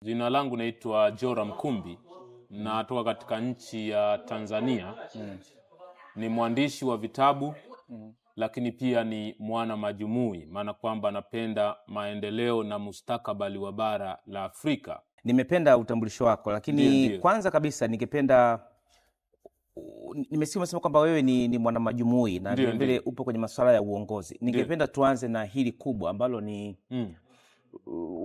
Jina langu naitwa Joram Kumbi, natoka katika nchi ya Tanzania. Ni mwandishi wa vitabu, lakini pia ni mwana majumui, maana kwamba napenda maendeleo na mustakabali wa bara la Afrika. Nimependa utambulisho wako, lakini kwanza kabisa ningependa nimesema kwamba wewe ni mwana majumui na vile upo kwenye masuala ya uongozi. Ningependa tuanze na hili kubwa ambalo ni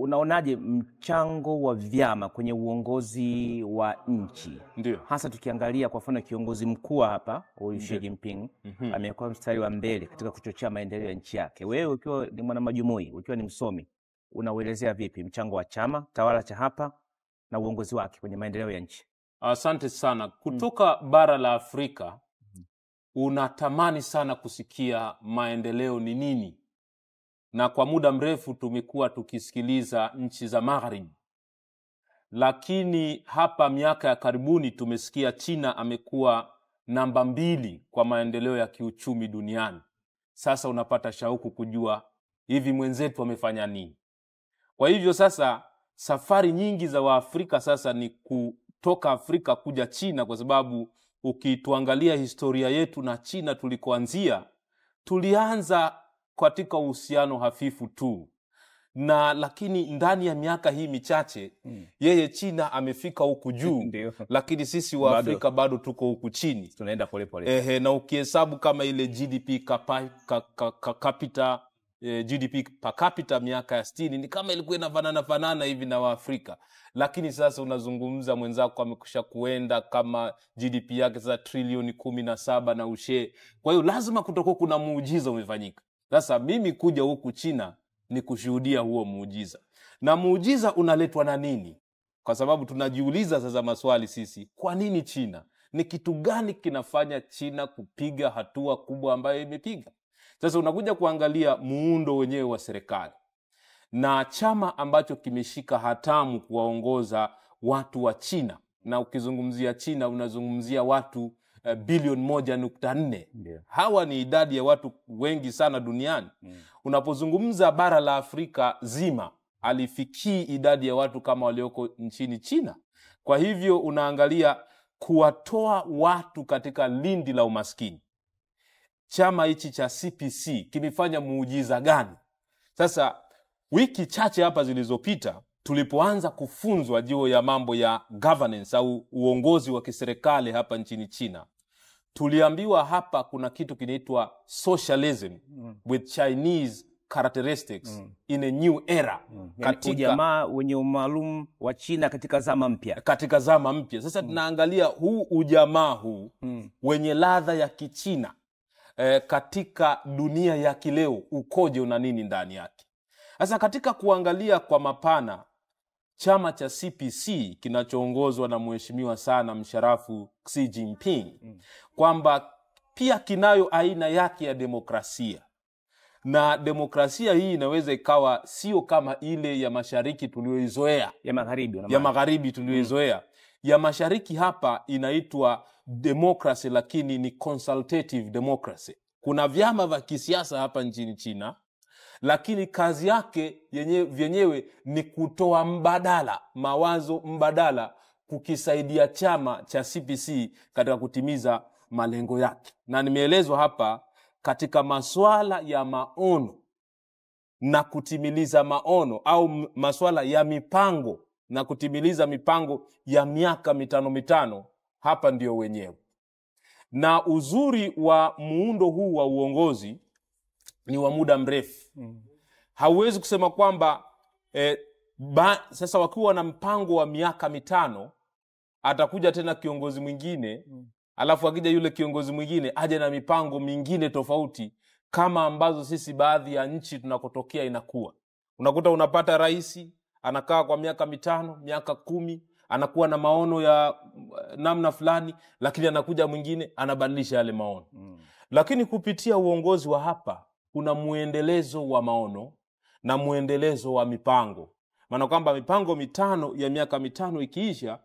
unaonaje mchango wa vyama kwenye uongozi wa nchi? Hasa tukiangalia kwa mfano kiongozi mkuu hapa Xi Jinping amekuwa mstari wa mbele katika kuchochea maendeleo ya nchi yake. Wewe ukiwa ni mwana majumui, ukiwa ni msomi, unauelezea vipi mchango wa chama tawala cha hapa na uongozi wake kwenye maendeleo ya nchi? Asante sana. Kutoka bara la Afrika unatamani sana kusikia maendeleo ni nini. Na kwa muda mrefu tumekuwa tukisikiliza nchi za magharibi. Lakini hapa miaka ya karibuni tumesikia China amekuwa namba 2 kwa maendeleo ya kiuchumi duniani. Sasa unapata shauku kujua hivi mwenzetu wamefanya nini. Kwa hivyo sasa safari nyingi za Waafrika sasa ni kutoka Afrika kuja China, kwa sababu ukituangalia historia yetu na China tulikoanzia, tulianza katika uhusiano hafifu tu. Lakini ndani ya miaka hii michache yeye China amefika huku juu lakini sisi wa Afrika bado tuko huku chini. Tunaenda pole pole. Na ukihesabu kama ile GDP per capita miaka ya 60 ni kama ilikuwa inafanana hivi na Waafrika. Lakini sasa unazungumza mwenzako amekusha kuenda kama GDP yake sasa trilioni 17 na ushe. Kwa hiyo lazima kutoko kuna muujiza umefanyika. Sasa mimi kuja huku China ni kushuhudia huo muujiza. Na muujiza unaletwa na nini? Kwa sababu tunajiuliza sasa maswali sisi. Kwa nini China? Ni kitu gani kinafanya China kupiga hatua kubwa ambayo imepiga? Sasa unakuja kuangalia muundo wenyewe wa serikali. Na chama ambacho kimeshika hatamu kuwaongoza watu wa China. Na ukizungumzia China unazungumzia watu bilioni 1.4. Hawa ni idadi ya watu wengi sana duniani. Unapozungumza bara la Afrika zima alifikii idadi ya watu kama walioko nchini China. Kwa hivyo unaangalia kuwatoa watu katika lindi la umaskini. Chama hichi cha CPC kimefanya muujiza gani? Sasa wiki chache hapa zilizopita tulipoanza kufunzwa juu ya mambo ya governance au uongozi wa kiserikali hapa nchini China, tuliambiwa hapa kuna kitu kinaitwa socialism with Chinese characteristics in a new era. Katika ujamaa wenye umaalum wa China katika zama mpya. Katika zama mpya. Sasa tunaangalia huu ujamaa huu wenye ladha ya Kichina katika dunia ya kileo ukoje, una nini ndani yake. Sasa katika kuangalia kwa mapana chama cha CPC kinachoongozwa na mheshimiwa sana msharafu Xi Jinping, kwamba pia kinayo aina yake ya demokrasia. Na demokrasia hii inaweza ikawa sio kama ile ya mashariki tulioizoea, ya magharibi tulioizoea. Ya mashariki hapa inaitwa democracy, lakini ni consultative democracy. Kuna vyama vya kisiasa hapa nchini China, lakini kazi yake vyenyewe ni kutoa mbadala, mawazo mbadala kukisaidia chama cha CPC katika kutimiza malengo yake. Na nimeelezwa hapa katika masuala ya maono na kutimiliza maono, au masuala ya mipango na kutimiliza mipango ya miaka 5 hapa ndio wenyewe. Na uzuri wa muundo huu wa uongozi ni wa muda mrefu. Hauwezi kusema kwamba sasa wakiwa na mpango wa miaka 5 atakuja tena kiongozi mwingine, alafu akija yule kiongozi mwingine aje na mipango mingine tofauti kama ambazo sisi baadhi ya nchi tunakotokea inakuwa. Unakuta unapata rais anakaa kwa miaka 5, miaka 10, anakuwa na maono ya namna fulani, lakini anakuja mwingine anabadilisha yale maono. Lakini kupitia uongozi wa hapa kuna muendelezo wa maono na muendelezo wa mipango. Maana kwamba mipango 5 ya miaka 5 ikiisha,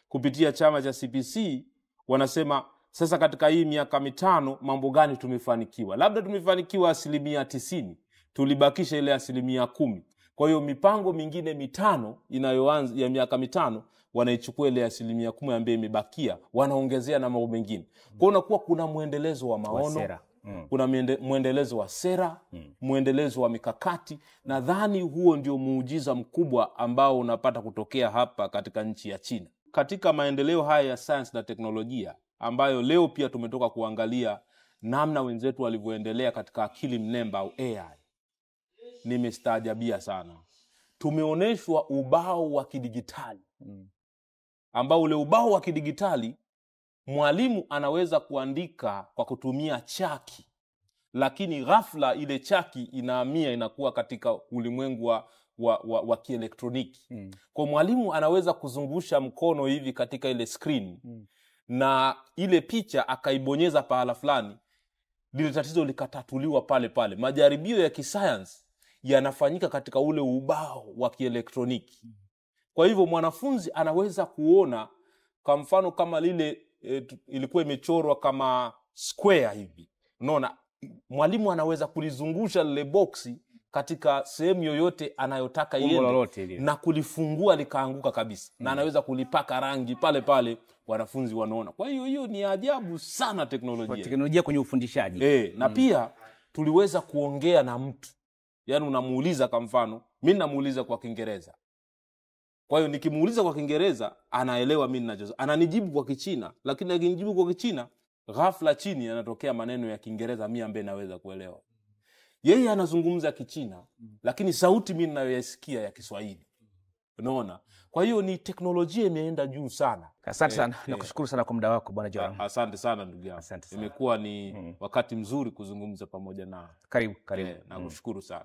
kupitia chama cha CPC wanasema sasa katika hii miaka 5 mambo gani tumefanikiwa. Labda tumefanikiwa 90%, tulibakisha ile 10%. Kwa hiyo mipango mingine mitano inayoanza ya miaka mitano wanaichukua ile 10% ambayo imebakia, wanaongezea na mambo mengine. Kwa hiyo unakuwa kuna muendelezo wa maono, kuna muendelezo wa sera, muendelezo wa mikakati. Nadhani huo ndio muujiza mkubwa ambao unapata kutokea hapa katika nchi ya China. Katika maendeleo haya ya science na teknolojia ambayo leo pia tumetoka kuangalia namna wenzetu walivyoendelea katika akili mnemba au AI, nimestaajabia sana. Tumeoneshwa ubao wa kidigitali ambao ule ubao wa kidigitali mwalimu anaweza kuandika kwa kutumia chaki, lakini ghafla ile chaki inahamia inakuwa katika ulimwengu wa kielektroniki. Kwa mwalimu anaweza kuzungusha mkono hivi katika ile screen na ile picha akaibonyeza pahala fulani, lile tatizo likatatuliwa pale pale. Majaribio ya kisayansi yanafanyika katika ule ubao wa kielektroniki. Kwa hivyo mwanafunzi anaweza kuona, kwa mfano kama lile ilikuwa imechorwa kama square hivi, unaona, mwalimu anaweza kulizungusha lile boksi katika sehemu yoyote anayotaka iende na kulifungua likaanguka kabisa, na anaweza kulipaka rangi pale pale, wanafunzi wanaona. Kwa hiyo ni ajabu sana teknolojia kwenye ufundishaji. Na pia tuliweza kuongea na mtu, yani unamuuliza, kwa mfano mimi namuuliza kwa Kiingereza, kwa hiyo nikimuuliza kwa Kiingereza anaelewa mimi ninachoza, ananijibu kwa Kichina, lakini akinijibu kwa Kichina ghafla chini yanatokea maneno ya Kiingereza mimi ambaye naweza kuelewa. Yeye anazungumza Kichina lakini sauti mimi ninayoisikia ya Kiswahili. Unaona? Kwa hiyo ni teknolojia imeenda juu sana. Asante sana. Nakushukuru sana kwa muda wako Bwana Joram. Asante sana ndugu yangu. Imekuwa ni wakati mzuri kuzungumza pamoja na. Karibu. Nakushukuru sana.